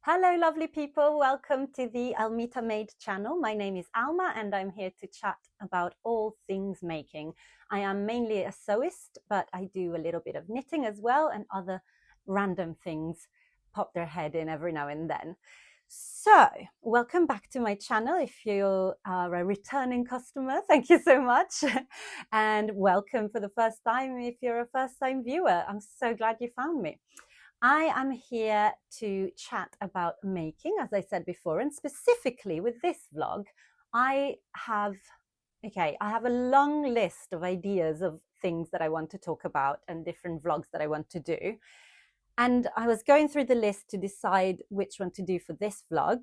Hello, lovely people. Welcome to the Almita Made channel. My name is Alma and I'm here to chat about all things making. I am mainly a sewist, but I do a little bit of knitting as well, and other random things pop their head in every now and then. So, welcome back to my channel. If you are a returning customer, thank you so much. And welcome for the first time if you're a first-time viewer. I'm so glad you found me. I am here to chat about making, as I said before, and specifically with this vlog, I have a long list of ideas of things that I want to talk about and different vlogs that I want to do. And I was going through the list to decide which one to do for this vlog.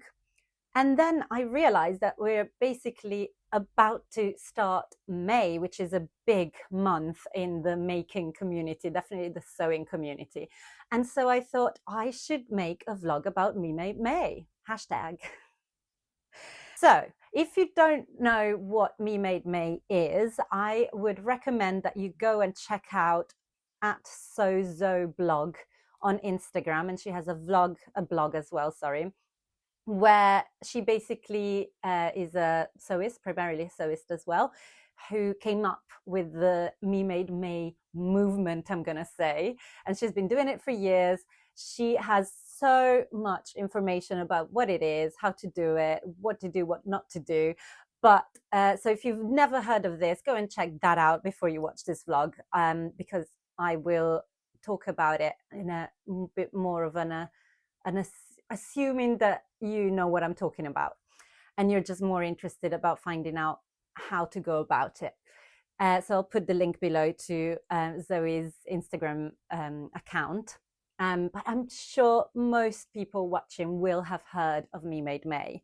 And then I realized that we're basically about to start May, which is a big month in the making community, definitely the sewing community. And so I thought I should make a vlog about memademay, hashtag. So if you don't know what memademay is, I would recommend that you go and check out @sozoblog on Instagram. And she has a blog as well, sorry, where she basically is a sewist, primarily a sewist as well, who came up with the memademay movement, I'm going to say. And she's been doing it for years. She has so much information about what it is, how to do it, what to do, what not to do. But so if you've never heard of this, go and check that out before you watch this vlog, because I will talk about it in a bit more of assuming that you know what I'm talking about and you're just more interested about finding out how to go about it. So I'll put the link below to Zoe's Instagram account. But I'm sure most people watching will have heard of memademay.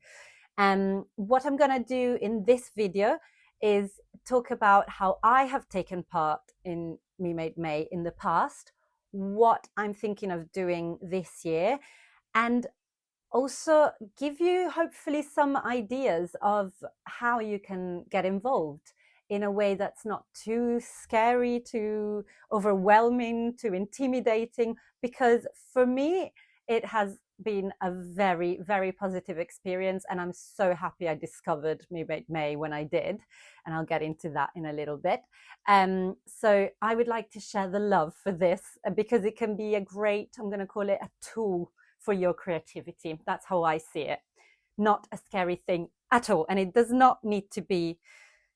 What I'm going to do in this video is talk about how I have taken part in memademay in the past, what I'm thinking of doing this year, and also give you hopefully some ideas of how you can get involved in a way that's not too scary, too overwhelming, too intimidating, because for me, it has been a very, very positive experience. And I'm so happy I discovered memademay when I did. And I'll get into that in a little bit. So I would like to share the love for this because it can be a great, I'm going to call it a tool for your creativity. That's how I see it. Not a scary thing at all. And it does not need to be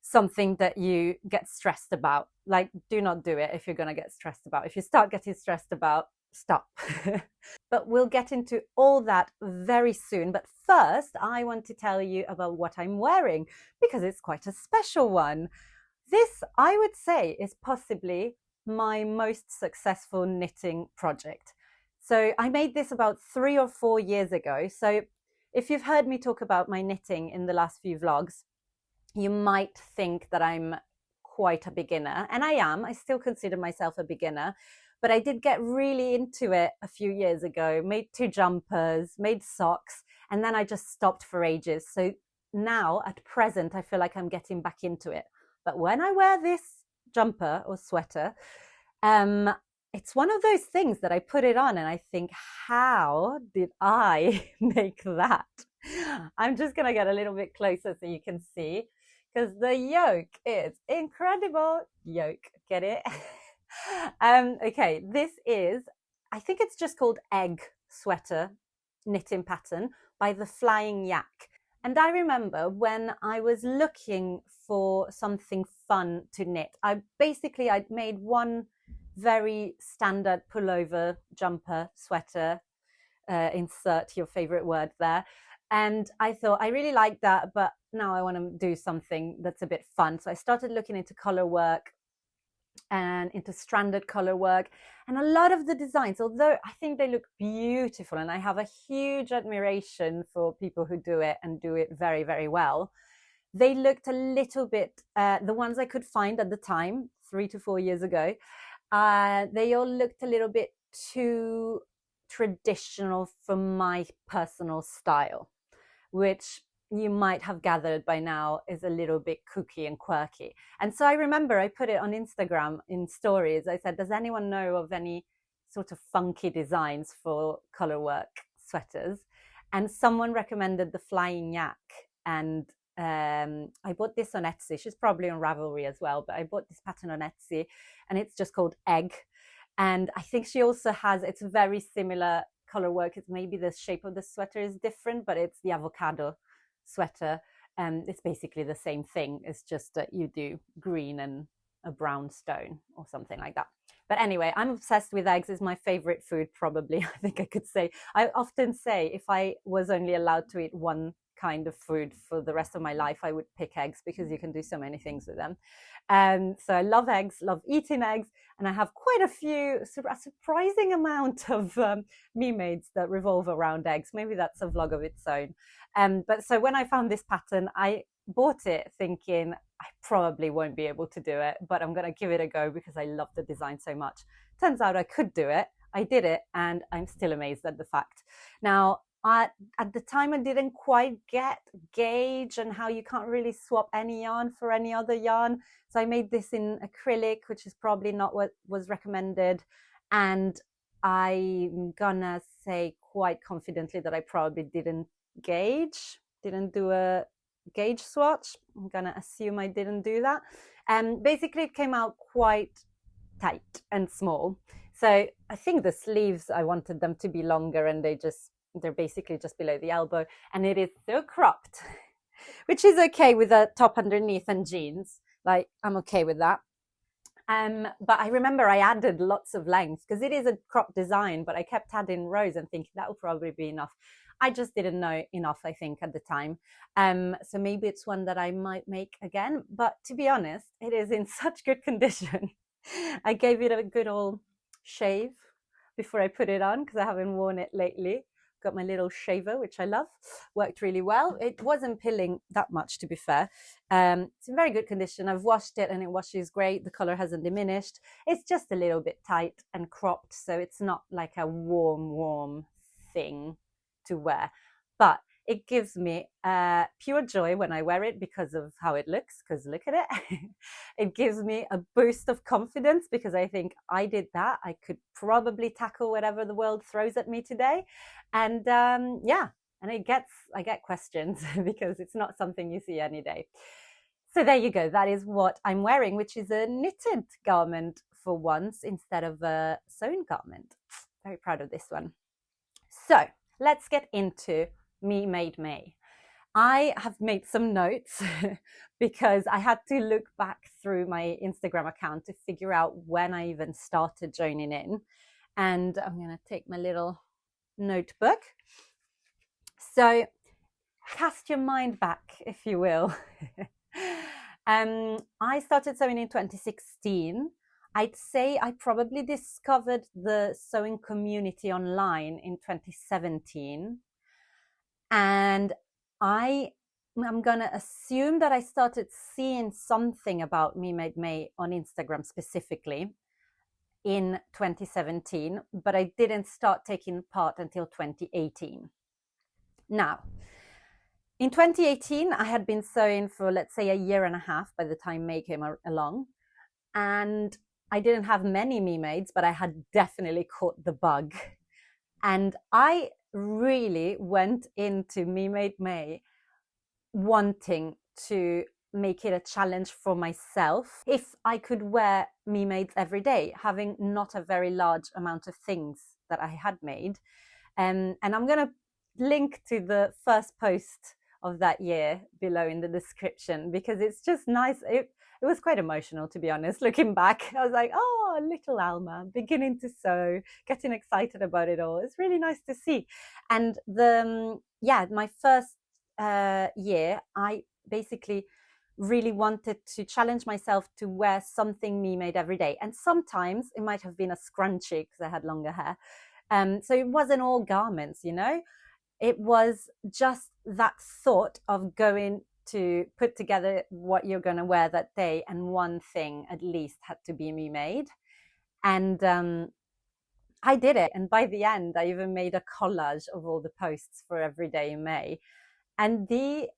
something that you get stressed about. Like, do not do it if you're going to get stressed about. If you start getting stressed about, stop. But we'll get into all that very soon. But first, I want to tell you about what I'm wearing because it's quite a special one. This, I would say, is possibly my most successful knitting project. So I made this about 3 or 4 years ago. So if you've heard me talk about my knitting in the last few vlogs, you might think that I'm quite a beginner. And I am. I still consider myself a beginner. But I did get really into it a few years ago, made 2 jumpers, made socks, and then I just stopped for ages. So now, at present, I feel like I'm getting back into it. But when I wear this jumper or sweater, it's one of those things that I put it on and I think, how did I make that? I'm just going to get a little bit closer so you can see, because the yoke is incredible. Yoke, get it? Okay, this is, I think it's just called Egg Sweater knitting pattern by the Flying Yak. And I remember when I was looking for something fun to knit, I'd made one very standard pullover, jumper, sweater, insert your favorite word there. And I thought I really like that, but now I want to do something that's a bit fun. So I started looking into color work and into stranded color work. And a lot of the designs, although I think they look beautiful, and I have a huge admiration for people who do it and do it very, very well, they looked a little bit, the ones I could find at the time, 3 to 4 years ago, they all looked a little bit too traditional for my personal style, which you might have gathered by now is a little bit kooky and quirky. And so I remember I put it on Instagram in stories. I said, does anyone know of any sort of funky designs for color work sweaters, and someone recommended the Flying Yak, and I bought this on Etsy. She's probably on Ravelry as well, but I bought this pattern on Etsy, and it's just called Egg. And I think she also has, it's very similar color work. It's maybe the shape of the sweater is different, but it's the avocado sweater. It's basically the same thing. It's just that you do green and a brown stone or something like that. But anyway, I'm obsessed with eggs. It's my favorite food, probably. I think I could say. I often say if I was only allowed to eat one kind of food for the rest of my life, I would pick eggs because you can do so many things with them. So I love eggs, love eating eggs, and I have quite a surprising amount of me-mades that revolve around eggs. Maybe that's a vlog of its own. But so when I found this pattern, I bought it thinking I probably won't be able to do it, but I'm going to give it a go because I love the design so much. Turns out I could do it. I did it, and I'm still amazed at the fact. Now, at the time, I didn't quite get gauge and how you can't really swap any yarn for any other yarn. So I made this in acrylic, which is probably not what was recommended. And I'm gonna say quite confidently that I probably didn't do a gauge swatch. I'm gonna assume I didn't do that. And basically it came out quite tight and small. So I think the sleeves, I wanted them to be longer, and they're basically just below the elbow, and it is so cropped, which is okay with a top underneath and jeans. Like, I'm okay with that. But I remember I added lots of length because it is a crop design, but I kept adding rows and thinking that will probably be enough. I just didn't know enough, I think, at the time. So maybe it's one that I might make again. But to be honest, it is in such good condition. I gave it a good old shave before I put it on because I haven't worn it lately. Got my little shaver, which I love. Worked really well. It wasn't pilling that much, to be fair. It's in very good condition. I've washed it and it washes great. The color hasn't diminished. It's just a little bit tight and cropped, so it's not like a warm thing to wear. But it gives me pure joy when I wear it because of how it looks, because look at it. It gives me a boost of confidence because I think I did that. I could probably tackle whatever the world throws at me today. And yeah, and I get questions because it's not something you see any day. So there you go. That is what I'm wearing, which is a knitted garment for once instead of a sewn garment. Very proud of this one. So let's get into memademay. I have made some notes because I had to look back through my Instagram account to figure out when I even started joining in. And I'm going to take my little notebook. So cast your mind back, if you will. I started sewing in 2016. I'd say I probably discovered the sewing community online in 2017. And I'm going to assume that I started seeing something about memademay on Instagram specifically in 2017, but I didn't start taking part until 2018. Now, in 2018, I had been sewing for, let's say, a year and a half by the time May came along. And I didn't have many me-mades, but I had definitely caught the bug. And I really went into memademay wanting to make it a challenge for myself if I could wear me-mades every day, having not a very large amount of things that I had made. And I'm going to link to the first post of that year below in the description because it's just nice. It was quite emotional, to be honest. Looking back, I was like, oh, little Alma, beginning to sew, getting excited about it all. It's really nice to see. And my first year, I basically really wanted to challenge myself to wear something me-made every day. And sometimes it might have been a scrunchie because I had longer hair. So it wasn't all garments, you know. It was just that thought of going to put together what you're going to wear that day, and one thing at least had to be me-made. And I did it. And by the end, I even made a collage of all the posts for every day in May. And the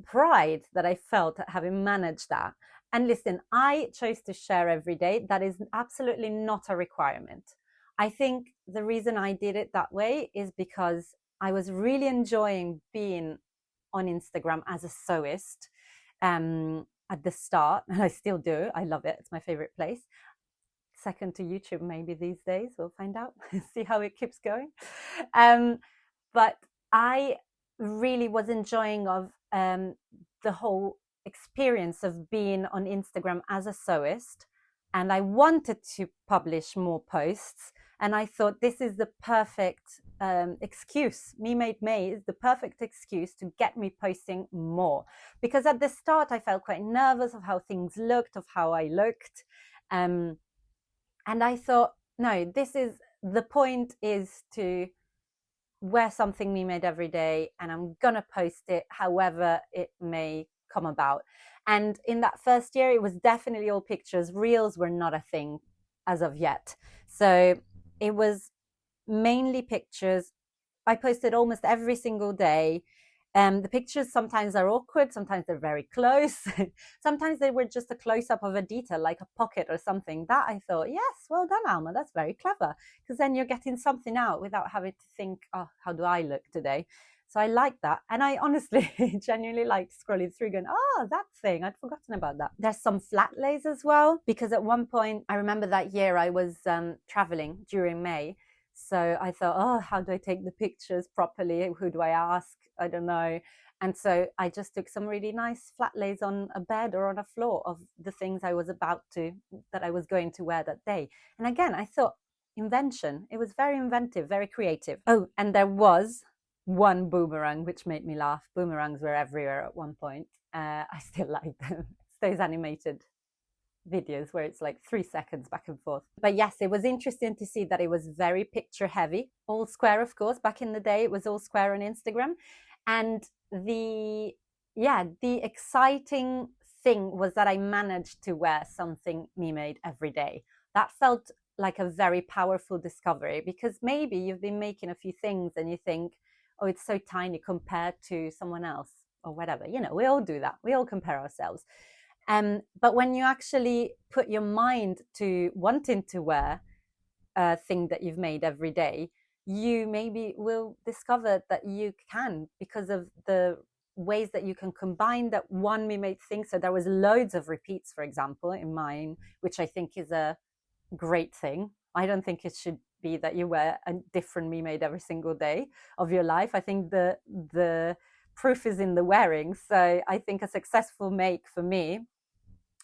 pride that I felt at having managed that. And listen, I chose to share every day. That is absolutely not a requirement. I think the reason I did it that way is because I was really enjoying being on Instagram as a sewist at the start, and I still do. I love it. It's my favorite place. Second to YouTube, maybe these days. We'll find out, see how it keeps going. But I really was enjoying of the whole experience of being on Instagram as a sewist, and I wanted to publish more posts. And I thought this is the perfect excuse. memademay is the perfect excuse to get me posting more. Because at the start, I felt quite nervous of how things looked, of how I looked. And I thought, no, this is the point, is to wear something me made every day, and I'm gonna post it however it may come about. And in that first year, it was definitely all pictures. Reels were not a thing as of yet. So it was mainly pictures. I posted almost every single day. The pictures sometimes are awkward, sometimes they're very close. Sometimes they were just a close-up of a detail, like a pocket or something. That I thought, yes, well done, Alma, that's very clever. Because then you're getting something out without having to think, oh, how do I look today? So I like that. And I honestly genuinely like scrolling through going, oh, that thing, I'd forgotten about that. There's some flat lays as well, because at one point, I remember that year I was traveling during May. So I thought, oh, how do I take the pictures properly? Who do I ask? I don't know. And so I just took some really nice flat lays on a bed or on a floor of the things I was that I was going to wear that day. And again, I thought, invention. It was very inventive, very creative. Oh, and there was one boomerang which made me laugh. Boomerangs were everywhere at one point. I still like them. It's those animated videos where it's like 3 seconds back and forth. But yes, it was interesting to see that it was very picture heavy, all square, of course. Back in the day, it was all square on Instagram. And the exciting thing was that I managed to wear something me made every day. That felt like a very powerful discovery, because maybe you've been making a few things and you think, oh, it's so tiny compared to someone else or whatever. You know, we all do that. We all compare ourselves. But when you actually put your mind to wanting to wear a thing that you've made every day, you maybe will discover that you can, because of the ways that you can combine that one me made thing. So there was loads of repeats, for example, in mine, which I think is a great thing. I don't think it should be that you wear a different me made every single day of your life. I think the proof is in the wearing. So I think a successful make for me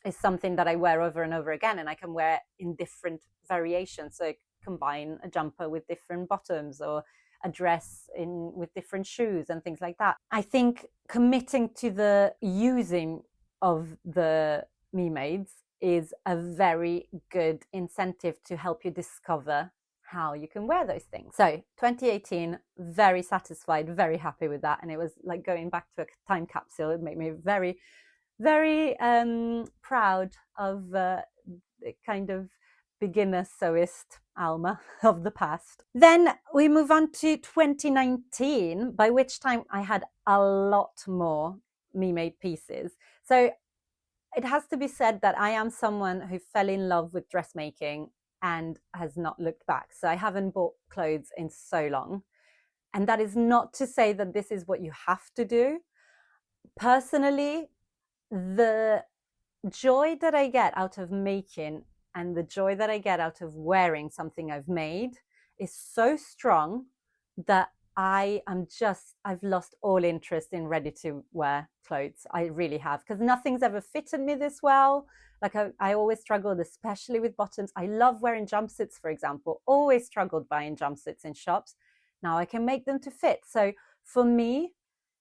is something that I wear over and over again, and I can wear in different variations. So I combine a jumper with different bottoms, or a dress with different shoes and things like that. I think committing to the using of the me mades is a very good incentive to help you discover how you can wear those things. So 2018, very satisfied, very happy with that. And it was like going back to a time capsule. It made me very, very proud of the kind of beginner sewist Alma of the past. Then we move on to 2019, by which time I had a lot more me-made pieces. So it has to be said that I am someone who fell in love with dressmaking and has not looked back. So I haven't bought clothes in so long. And that is not to say that this is what you have to do. Personally, the joy that I get out of making and the joy that I get out of wearing something I've made is so strong that I've lost all interest in ready to wear clothes. I really have, because nothing's ever fitted me this well. Like I always struggled, especially with bottoms. I love wearing jumpsuits, for example, always struggled buying jumpsuits in shops. Now I can make them to fit. So for me,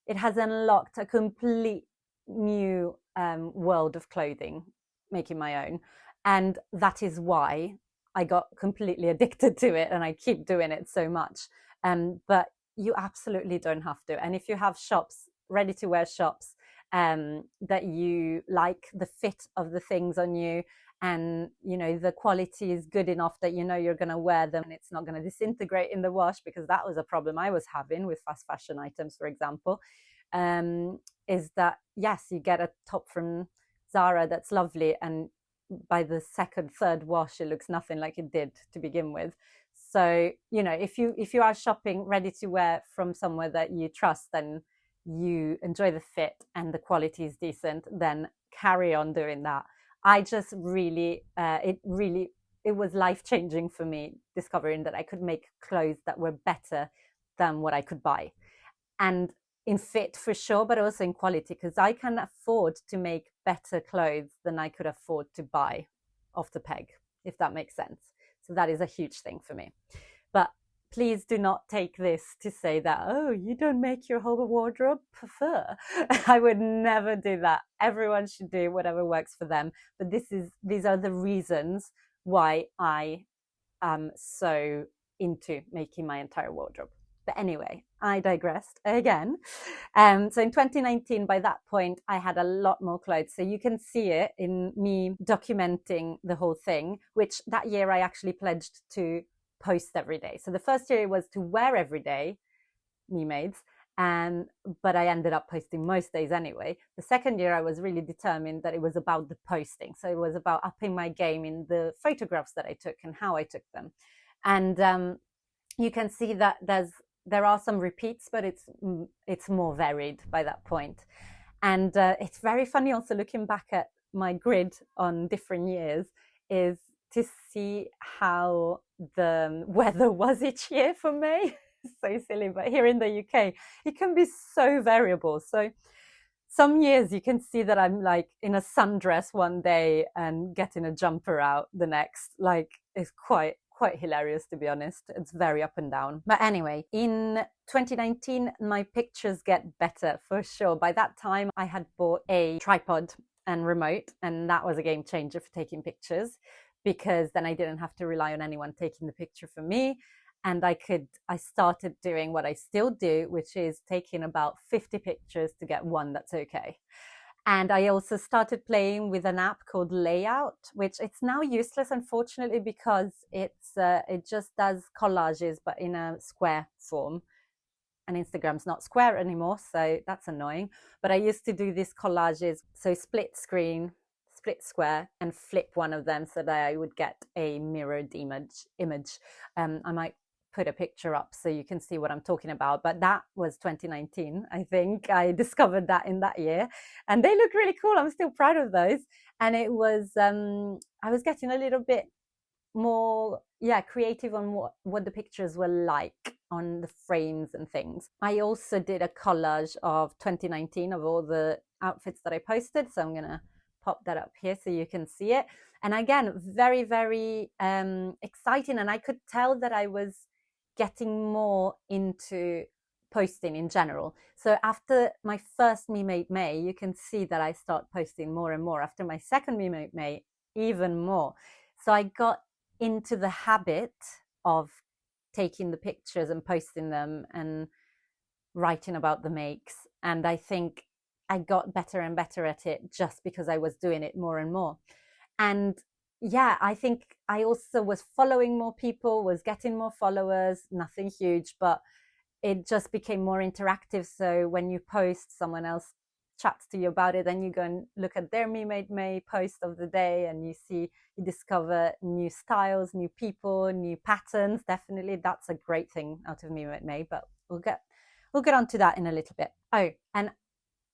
it has unlocked a complete new world of clothing, making my own. And that is why I got completely addicted to it, and I keep doing it so much. But you absolutely don't have to. And if you have shops, ready to wear shops, that you like the fit of the things on you, and you know the quality is good enough that you know you're going to wear them and it's not going to disintegrate in the wash, because that was a problem I was having with fast fashion items, for example. Is that yes, you get a top from Zara that's lovely, and by the second, third wash, it looks nothing like it did to begin with. So, you know, if you are shopping ready to wear from somewhere that you trust, then you enjoy the fit and the quality is decent, then carry on doing that. I just really, it was life changing for me discovering that I could make clothes that were better than what I could buy. And in fit for sure, but also in quality, because I can afford to make better clothes than I could afford to buy off the peg, if that makes sense. So that is a huge thing for me. But please do not take this to say that, oh, you don't make your whole wardrobe prefer. I would never do that. Everyone should do whatever works for them. But these are the reasons why I am so into making my entire wardrobe. But anyway, I digressed again. So in 2019, by that point, I had a lot more clothes. So you can see it in me documenting the whole thing, which that year I actually pledged to post every day. So the first year was to wear every day, me maids, but I ended up posting most days anyway. The second year I was really determined that it was about the posting. So it was about upping my game in the photographs that I took and how I took them. And you can see that there are some repeats, but it's more varied by that point. And it's very funny also looking back at my grid on different years is to see how the weather was each year for me. So silly, but here in the UK, it can be so variable. So some years you can see that I'm like in a sundress one day and getting a jumper out the next. Like it's quite hilarious, to be honest. It's very up and down. But anyway, in 2019, my pictures get better for sure. By that time, I had bought a tripod and remote, and that was a game changer for taking pictures, because then I didn't have to rely on anyone taking the picture for me. And I started doing what I still do, which is taking about 50 pictures to get one that's okay. And I also started playing with an app called Layout, which it's now useless, unfortunately, because it just does collages, but in a square form. And Instagram's not square anymore, so that's annoying. But I used to do these collages, so split screen, split square, and flip one of them so that I would get a mirrored image. I might put a picture up so you can see what I'm talking about. But that was 2019, I think. I discovered that in that year. And they look really cool. I'm still proud of those. And it was, I was getting a little bit more, creative on what the pictures were like on the frames and things. I also did a collage of 2019 of all the outfits that I posted. So I'm going to pop that up here so you can see it. And again, very, very exciting. And I could tell that I was getting more into posting in general. So after my first Me Made May, you can see that I start posting more and more. After my second Me Made May, even more. So I got into the habit of taking the pictures and posting them and writing about the makes. And I think I got better and better at it just because I was doing it more and more. And yeah, I think I also was following more people, was getting more followers, nothing huge, but it just became more interactive. So when you post, someone else chats to you about it, then you go and look at their Me Made May post of the day, and you discover new styles, new people, new patterns. Definitely, that's a great thing out of Me Made May, but we'll get onto that in a little bit. Oh, and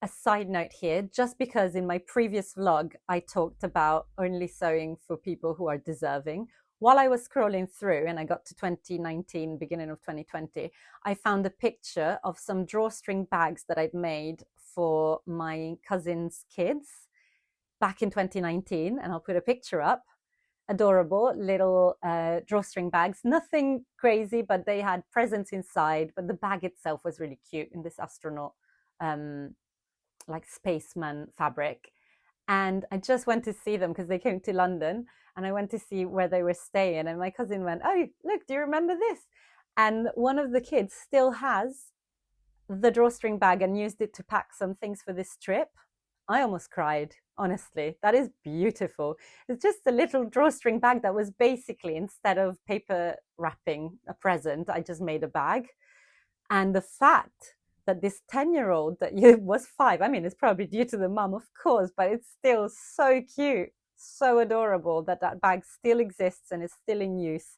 a side note here, just because in my previous vlog, I talked about only sewing for people who are deserving. While I was scrolling through and I got to 2019, beginning of 2020, I found a picture of some drawstring bags that I'd made for my cousin's kids back in 2019. And I'll put a picture up. Adorable little drawstring bags, nothing crazy, but they had presents inside. But the bag itself was really cute in this astronaut like spaceman fabric. And I just went to see them because they came to London, and I went to see where they were staying. And my cousin went, oh, look, do you remember this? And one of the kids still has the drawstring bag and used it to pack some things for this trip. I almost cried, honestly. That is beautiful. It's just a little drawstring bag that was basically, instead of paper wrapping a present, I just made a bag. And the fact that this 10-year-old that was 5, I mean, it's probably due to the mum, of course, but it's still so cute, so adorable that bag still exists and is still in use.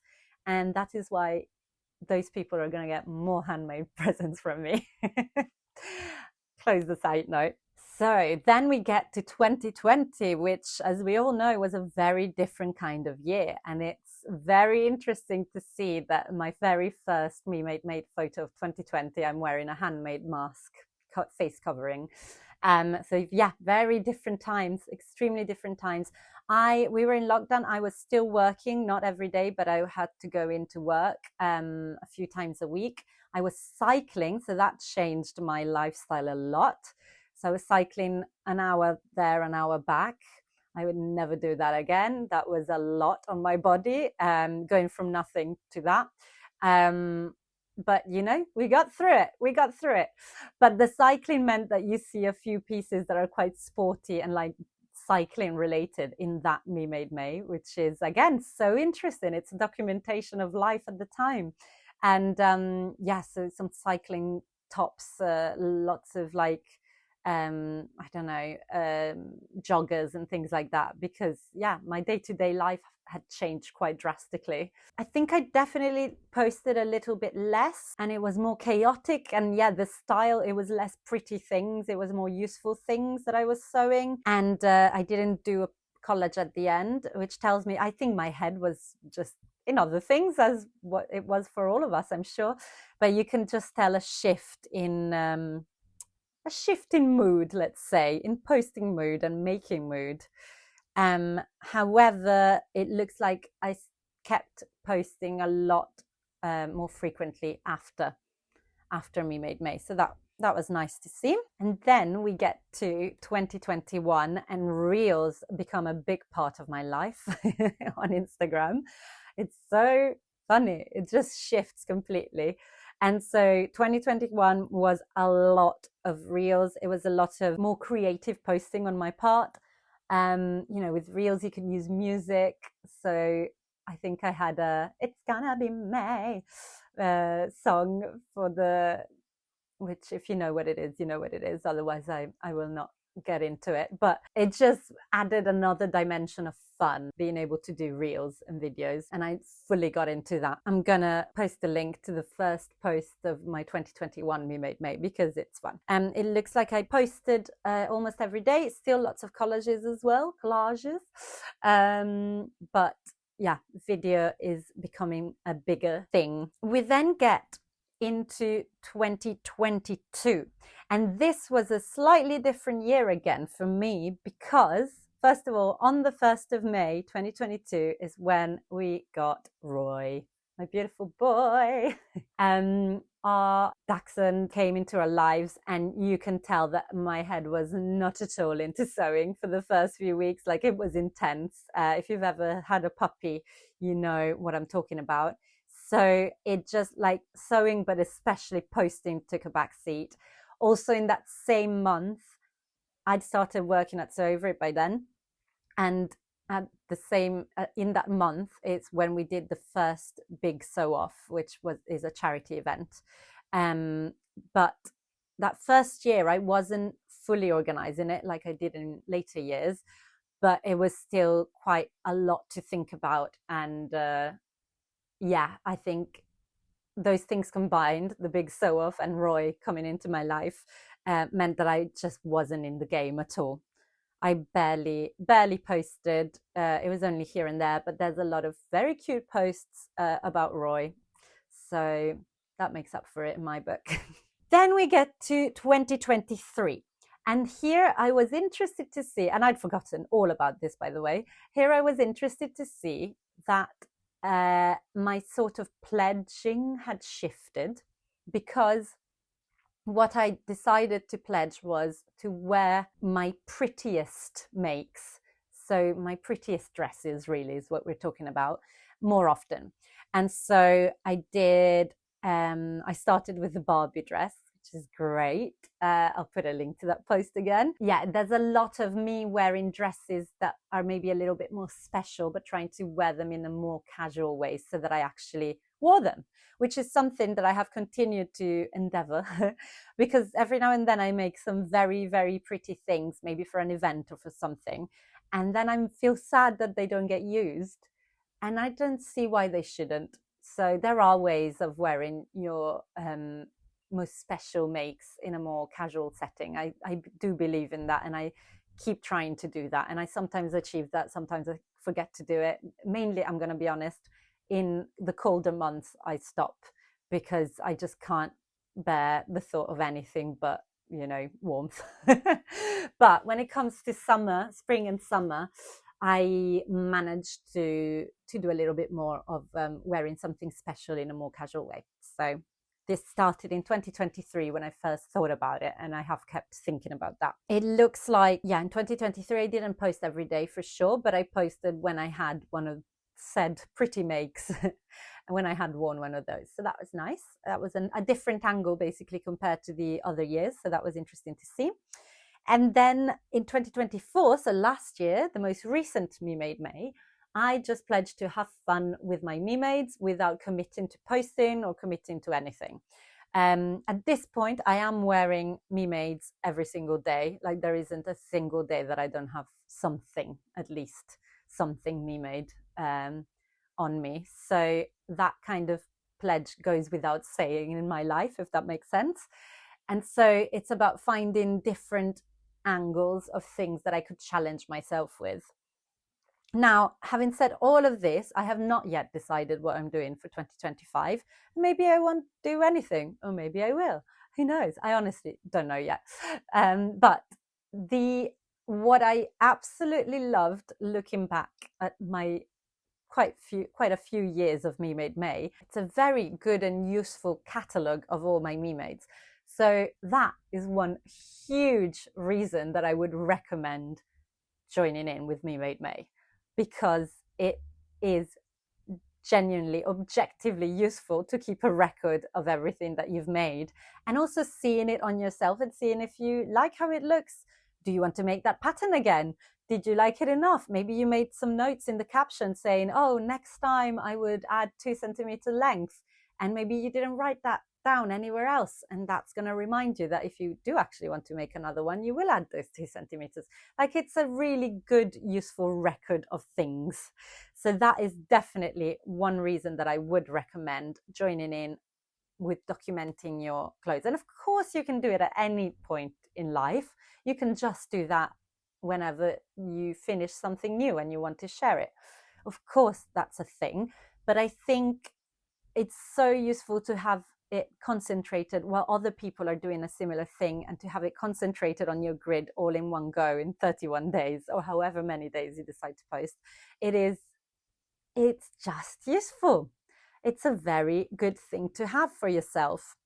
And that is why those people are going to get more handmade presents from me. Close the side note. So then we get to 2020, which, as we all know, was a very different kind of year. And it's very interesting to see that my very first made photo of 2020, I'm wearing a handmade mask, face covering. So yeah, very different times, extremely different times. We were in lockdown. I was still working, not every day, but I had to go into work a few times a week. I was cycling, so that changed my lifestyle a lot. So I was cycling an hour there, an hour back. I would never do that again. That was a lot on my body, going from nothing to that. But you know, we got through it. But the cycling meant that you see a few pieces that are quite sporty and like cycling related in that Me Made May, which is again so interesting. It's a documentation of life at the time. And yeah, so some cycling tops, lots of like I don't know, joggers and things like that, because yeah, my day-to-day life had changed quite drastically. I think I definitely posted a little bit less, and it was more chaotic. And yeah, the style, it was less pretty things, it was more useful things that I was sewing. And I didn't do a collage at the end, which tells me I think my head was just in other things, as what it was for all of us, I'm sure. But you can just tell a shift in mood, let's say, in posting mood and making mood. However, it looks like I kept posting a lot more frequently after Me Made May. So that was nice to see. And then we get to 2021, and Reels become a big part of my life on Instagram. It's so funny. It just shifts completely. And so 2021 was a lot of Reels. It was a lot of more creative posting on my part. You know, with Reels, you can use music. So I think I had a "It's Gonna Be May" song for which, if you know what it is, you know what it is. Otherwise, I will not get into it. But it just added another dimension of fun, being able to do Reels and videos. And I fully got into that. I'm gonna post a link to the first post of my 2021 Me Made May, because it's fun. And it looks like I posted almost every day. Still lots of collages as well, but yeah, video is becoming a bigger thing. We then get into 2022. And this was a slightly different year again for me, because first of all, on the 1st of May, 2022 is when we got Roy, my beautiful boy. Our dachshund came into our lives, and you can tell that my head was not at all into sewing for the first few weeks. Like, it was intense. If you've ever had a puppy, you know what I'm talking about. So it just, like, sewing, but especially posting, took a back seat. Also, in that same month, I'd started working at Sew Over It by then. And at the same, in that month, it's when we did the first big sew off, which is a charity event. But that first year, I wasn't fully organizing it like I did in later years, but it was still quite a lot to think about. And yeah, I think those things combined, the big sew off and Roy coming into my life, meant that I just wasn't in the game at all. I barely posted. It was only here and there, but there's a lot of very cute posts about Roy. So that makes up for it in my book. Then we get to 2023. And here I was interested to see, and I'd forgotten all about this, by the way. Here I was interested to see that my sort of pledging had shifted, because what I decided to pledge was to wear my prettiest makes. So my prettiest dresses really is what we're talking about, more often. And so I did, I started with the Barbie dress, which is great. I'll put a link to that post again. Yeah, there's a lot of me wearing dresses that are maybe a little bit more special, but trying to wear them in a more casual way so that I actually wore them, which is something that I have continued to endeavor because every now and then I make some very, very pretty things, maybe for an event or for something. And then I feel sad that they don't get used. And I don't see why they shouldn't. So there are ways of wearing your most special makes in a more casual setting. I do believe in that, and I keep trying to do that. And I sometimes achieve that, sometimes I forget to do it. Mainly, I'm going to be honest, in the colder months, I stop because I just can't bear the thought of anything but, you know, warmth. But when it comes to summer, spring and summer, I managed to do a little bit more of wearing something special in a more casual way. So this started in 2023 when I first thought about it, and I have kept thinking about that. It looks like, yeah, in 2023 I didn't post every day for sure, but I posted when I had one of said pretty makes and when I had worn one of those. So that was nice. That was a different angle basically compared to the other years. So that was interesting to see. And then in 2024, so last year, the most recent Me Made May, I just pledged to have fun with my Me Mades without committing to posting or committing to anything. At this point, I am wearing Me Mades every single day. Like there isn't a single day that I don't have something, at least something Me Made on me. So that kind of pledge goes without saying in my life, if that makes sense. And so it's about finding different angles of things that I could challenge myself with. Now, having said all of this, I have not yet decided what I'm doing for 2025. Maybe I won't do anything, or maybe I will. Who knows? I honestly don't know yet. But what I absolutely loved looking back at my quite a few years of Me Made May, it's a very good and useful catalogue of all my Me Mades. So that is one huge reason that I would recommend joining in with Me Made May, because it is genuinely, objectively useful to keep a record of everything that you've made, and also seeing it on yourself and seeing if you like how it looks. Do you want to make that pattern again? Did you like it enough? Maybe you made some notes in the caption saying, oh, next time I would add 2 centimeter length. And maybe you didn't write that down anywhere else. And that's going to remind you that if you do actually want to make another one, you will add those 2 centimeters. Like, it's a really good, useful record of things. So that is definitely one reason that I would recommend joining in with documenting your clothes. And of course, you can do it at any point in life. You can just do that whenever you finish something new and you want to share it. Of course, that's a thing. But I think it's so useful to have it concentrated while other people are doing a similar thing, and to have it concentrated on your grid all in one go in 31 days or however many days you decide to post. It's just useful. It's a very good thing to have for yourself,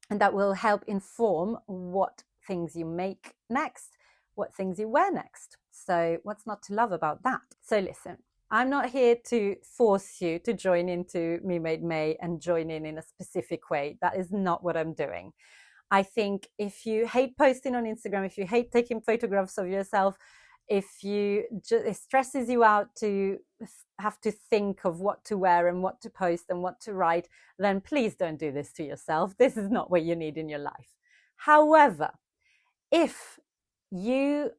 and that will help inform what things you make next, what things you wear next. So what's not to love about that? So listen, I'm not here to force you to join into Me Made May and join in a specific way. That is not what I'm doing. I think if you hate posting on Instagram, if you hate taking photographs of yourself, if it stresses you out to have to think of what to wear and what to post and what to write, then please don't do this to yourself. This is not what you need in your life. However, if you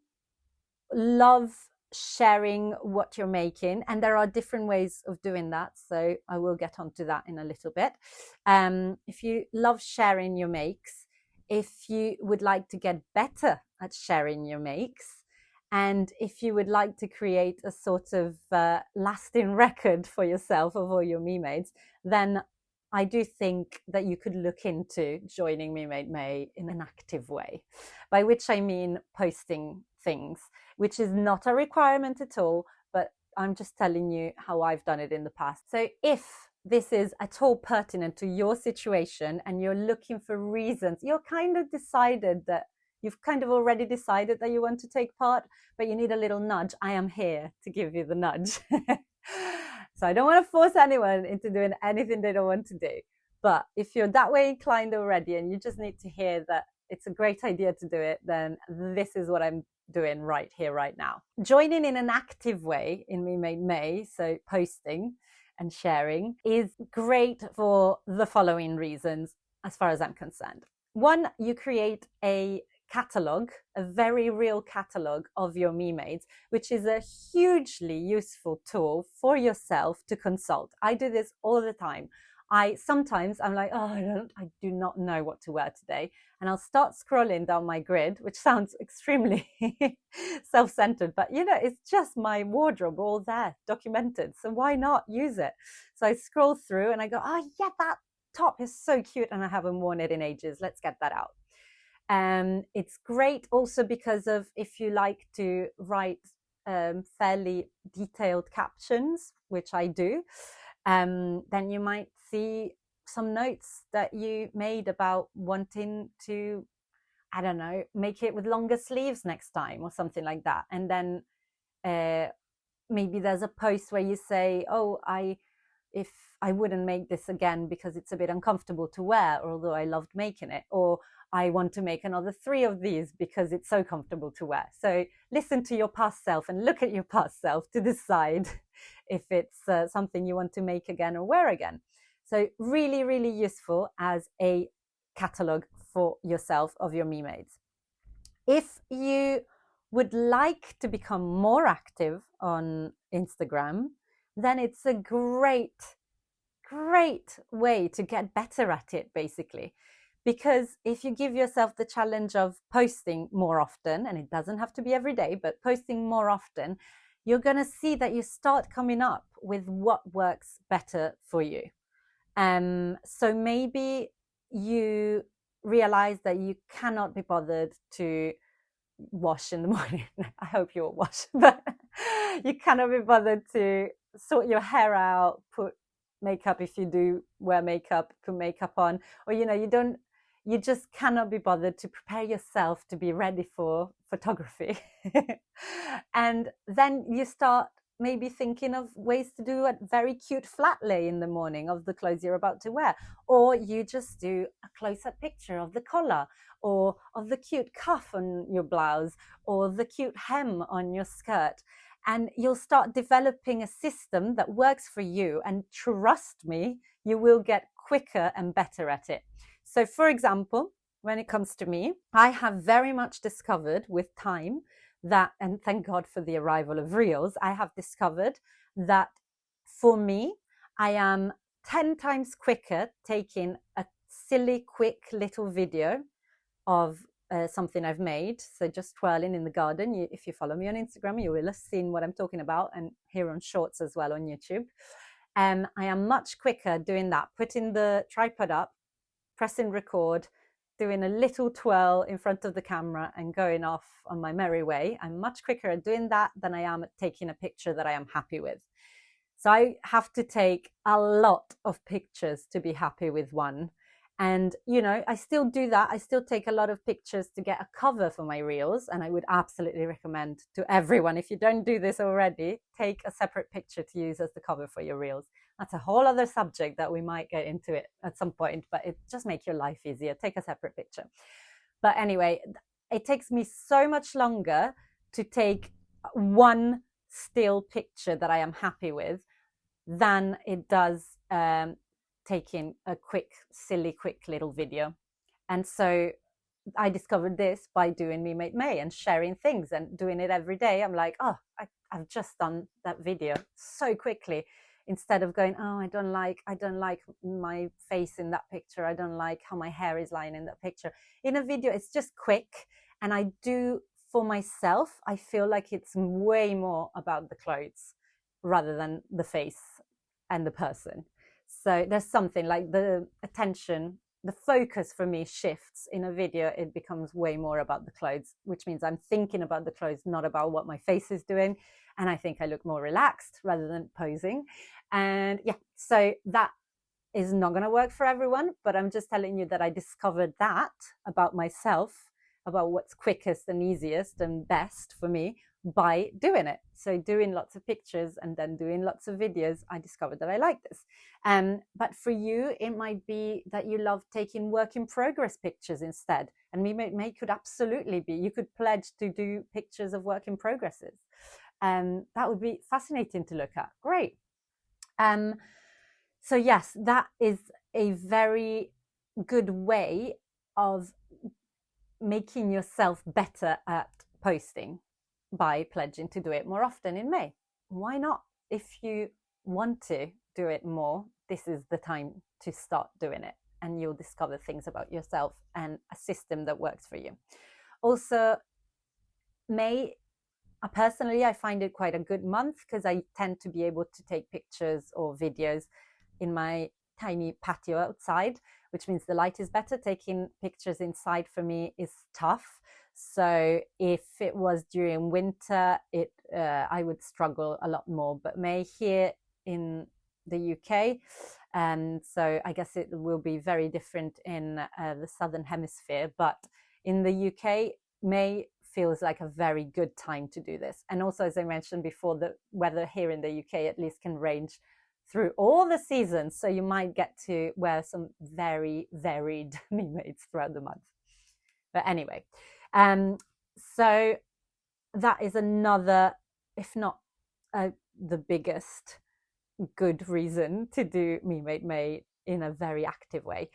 love sharing what you're making, and there are different ways of doing that, so I will get onto that in a little bit. If you love sharing your makes, if you would like to get better at sharing your makes, and if you would like to create a sort of lasting record for yourself of all your Me Mades, then I do think that you could look into joining Me Made May in an active way, by which I mean posting things, which is not a requirement at all, but I'm just telling you how I've done it in the past. So if this is at all pertinent to your situation and you're looking for reasons, you've kind of already decided that you want to take part, but you need a little nudge, I am here to give you the nudge. So I don't want to force anyone into doing anything they don't want to do. But if you're that way inclined already and you just need to hear that it's a great idea to do it, then this is what I'm doing right here, right now. Joining in an active way in Me Made May, so posting and sharing, is great for the following reasons, as far as I'm concerned. One, you create a catalog, a very real catalog of your memademay, which is a hugely useful tool for yourself to consult. I do this all the time. I'm like, oh, I do not know what to wear today. And I'll start scrolling down my grid, which sounds extremely self-centered, but it's just my wardrobe all there documented. So why not use it? So I scroll through and I go, oh yeah, that top is so cute and I haven't worn it in ages. Let's get that out. It's great also because of if you like to write fairly detailed captions, which I do, then you might see some notes that you made about wanting to, I don't know, make it with longer sleeves next time or something like that. And then maybe there's a post where you say, oh, if I wouldn't make this again because it's a bit uncomfortable to wear, although I loved making it, or I want to make another 3 of these because it's so comfortable to wear. So listen to your past self and look at your past self to decide if it's something you want to make again or wear again. So really, really useful as a catalog for yourself of your memademay. If you would like to become more active on Instagram, then it's a great way to get better at it, basically. Because if you give yourself the challenge of posting more often, and it doesn't have to be every day, but posting more often, you're going to see that you start coming up with what works better for you. So maybe you realize that you cannot be bothered to wash in the morning. I hope you'll wash, but you cannot be bothered to sort your hair out, put makeup if you do wear makeup, put makeup on, or you just cannot be bothered to prepare yourself to be ready for photography. And then you start maybe thinking of ways to do a very cute flat lay in the morning of the clothes you're about to wear, or you just do a close-up picture of the collar or of the cute cuff on your blouse or the cute hem on your skirt. And you'll start developing a system that works for you, and trust me, you will get quicker and better at it. So for example, when it comes to me, I have very much discovered with time that, and thank God for the arrival of Reels, I have discovered that for me, I am 10 times quicker taking a silly, quick little video of something I've made. So just twirling in the garden. If you follow me on Instagram, you will have seen what I'm talking about, and here on Shorts as well on YouTube. I am much quicker doing that, putting the tripod up, pressing record, doing a little twirl in front of the camera and going off on my merry way. I'm much quicker at doing that than I am at taking a picture that I am happy with. So I have to take a lot of pictures to be happy with one. And, I still do that. I still take a lot of pictures to get a cover for my Reels. And I would absolutely recommend to everyone, if you don't do this already, take a separate picture to use as the cover for your Reels. That's a whole other subject that we might get into it at some point, but it just makes your life easier. Take a separate picture. But anyway, it takes me so much longer to take one still picture that I am happy with than it does taking a quick, silly, quick little video. And so I discovered this by doing memademay and sharing things and doing it every day. I'm like, oh, I've just done that video so quickly, instead of going, oh, I don't like my face in that picture. I don't like how my hair is lying in that picture. In a video, it's just quick. And I do, for myself, I feel like it's way more about the clothes rather than the face and the person. So there's something like the attention, the focus for me shifts in a video. It becomes way more about the clothes, which means I'm thinking about the clothes, not about what my face is doing. And I think I look more relaxed rather than posing. And yeah, so that is not going to work for everyone, but I'm just telling you that I discovered that about myself, about what's quickest and easiest and best for me by doing it. So doing lots of pictures and then doing lots of videos, I discovered that I like this. But for you, it might be that you love taking work in progress pictures instead. And memademay could absolutely be, you could pledge to do pictures of work in progresses. That would be fascinating to look at. Great. So yes, that is a very good way of making yourself better at posting by pledging to do it more often in May. Why not? If you want to do it more, this is the time to start doing it, and you'll discover things about yourself and a system that works for you. Also, May, personally, I find it quite a good month because I tend to be able to take pictures or videos in my tiny patio outside, which means the light is better. Taking pictures inside for me is tough. So if it was during winter, I would struggle a lot more. But May here in the UK, and so I guess it will be very different in the Southern Hemisphere. But in the UK, May feels like a very good time to do this. And also, as I mentioned before, the weather here in the UK at least can range through all the seasons. So you might get to wear some very varied me-mades throughout the month. But anyway, so that is another, if not the biggest good reason to do Me-Made May in a very active way.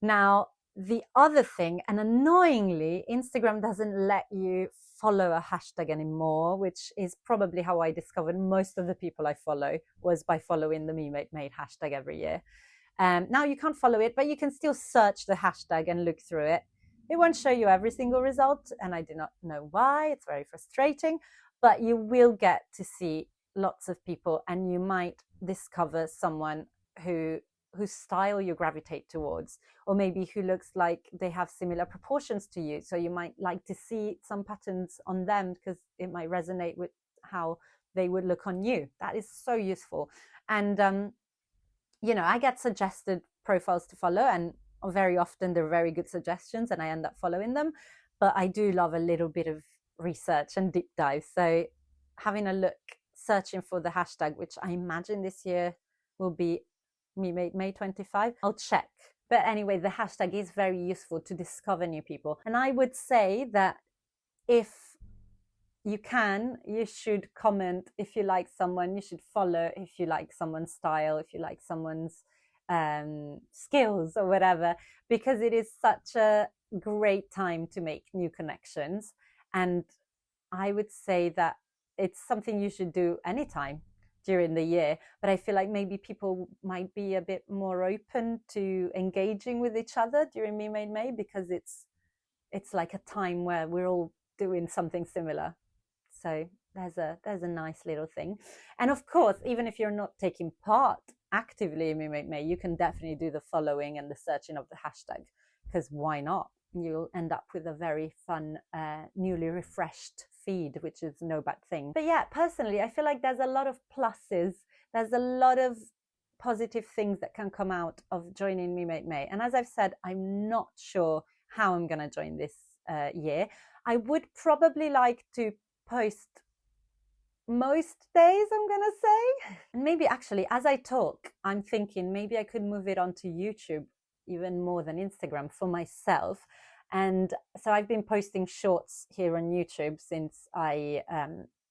Now, the other thing, and annoyingly, Instagram doesn't let you follow a hashtag anymore, which is probably how I discovered most of the people I follow, was by following the Me-Made May hashtag every year. Now you can't follow it, but you can still search the hashtag and look through it. It won't show you every single result, and I do not know why. It's very frustrating, but you will get to see lots of people, and you might discover someone whose style you gravitate towards, or maybe who looks like they have similar proportions to you. So you might like to see some patterns on them because it might resonate with how they would look on you. That is so useful. And, I get suggested profiles to follow, and very often they're very good suggestions and I end up following them. But I do love a little bit of research and deep dive. So having a look, searching for the hashtag, which I imagine this year will be Me-Made May 25. I'll check. But anyway, the hashtag is very useful to discover new people. And I would say that if you can, you should comment if you like someone, you should follow if you like someone's style, if you like someone's skills or whatever, because it is such a great time to make new connections. And I would say that it's something you should do anytime during the year, but I feel like maybe people might be a bit more open to engaging with each other during Me-Made May, because it's like a time where we're all doing something similar. So there's a nice little thing. And of course, even if you're not taking part actively in Me-Made May, you can definitely do the following and the searching of the hashtag, because why not? You'll end up with a very fun, newly refreshed feed, which is no bad thing. But yeah, personally, I feel like there's a lot of pluses. There's a lot of positive things that can come out of joining Me-Made May. And as I've said, I'm not sure how I'm going to join this year. I would probably like to post most days, I'm going to say. And maybe actually, as I talk, I'm thinking maybe I could move it onto YouTube even more than Instagram for myself. And so I've been posting shorts here on YouTube since I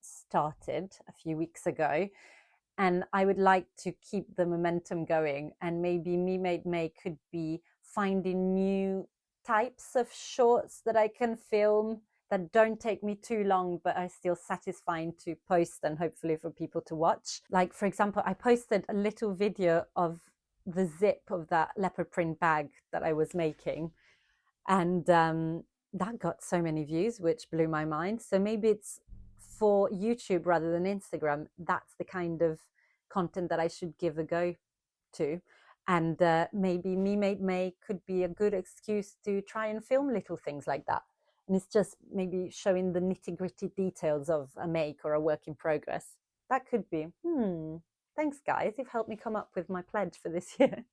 started a few weeks ago. And I would like to keep the momentum going. And maybe Me-Made May could be finding new types of shorts that I can film that don't take me too long, but are still satisfying to post and hopefully for people to watch. Like, for example, I posted a little video of the zip of that leopard print bag that I was making. And that got so many views, which blew my mind. So maybe it's for YouTube rather than Instagram. That's the kind of content that I should give a go to. And maybe Me-Made May could be a good excuse to try and film little things like that. And it's just maybe showing the nitty-gritty details of a make or a work in progress. That could be. Thanks, guys. You've helped me come up with my pledge for this year.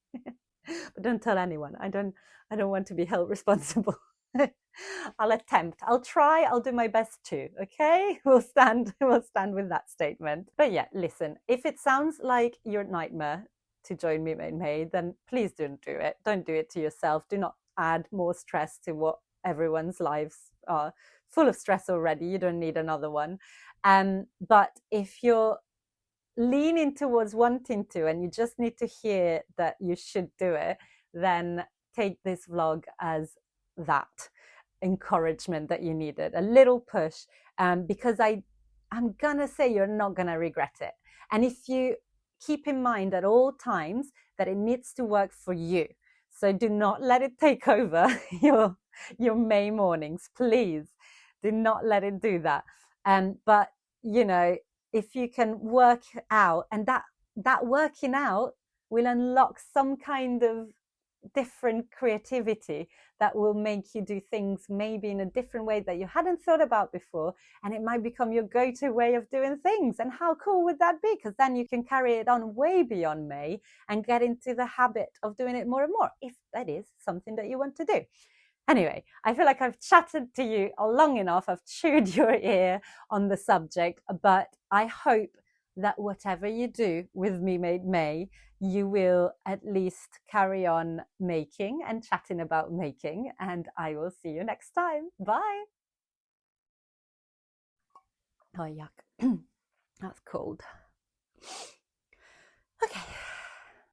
But don't tell anyone. I don't want to be held responsible. I'll attempt. I'll try. I'll do my best too. Okay? We'll stand with that statement. But yeah, listen, if it sounds like your nightmare to join Me-Made May, then please don't do it. Don't do it to yourself. Do not add more stress to what everyone's lives are full of stress already. You don't need another one. But if you're leaning towards wanting to and you just need to hear that you should do it, then take this vlog as that. encouragement that you needed, a little push, because I'm gonna say you're not gonna regret it. And if you keep in mind at all times that it needs to work for you, so do not let it take over your May mornings, please. Do not let it do that. But you know, if you can work out, and that working out will unlock some kind of different creativity that will make you do things maybe in a different way that you hadn't thought about before, and it might become your go-to way of doing things. And how cool would that be? Because then you can carry it on way beyond May and get into the habit of doing it more and more, if that is something that you want to do. Anyway, I feel like I've chatted to you long enough. I've chewed your ear on the subject, but I hope that whatever you do with Me Made May, you will at least carry on making and chatting about making. And I will see you next time. Bye. Oh, yuck. That's cold. Okay.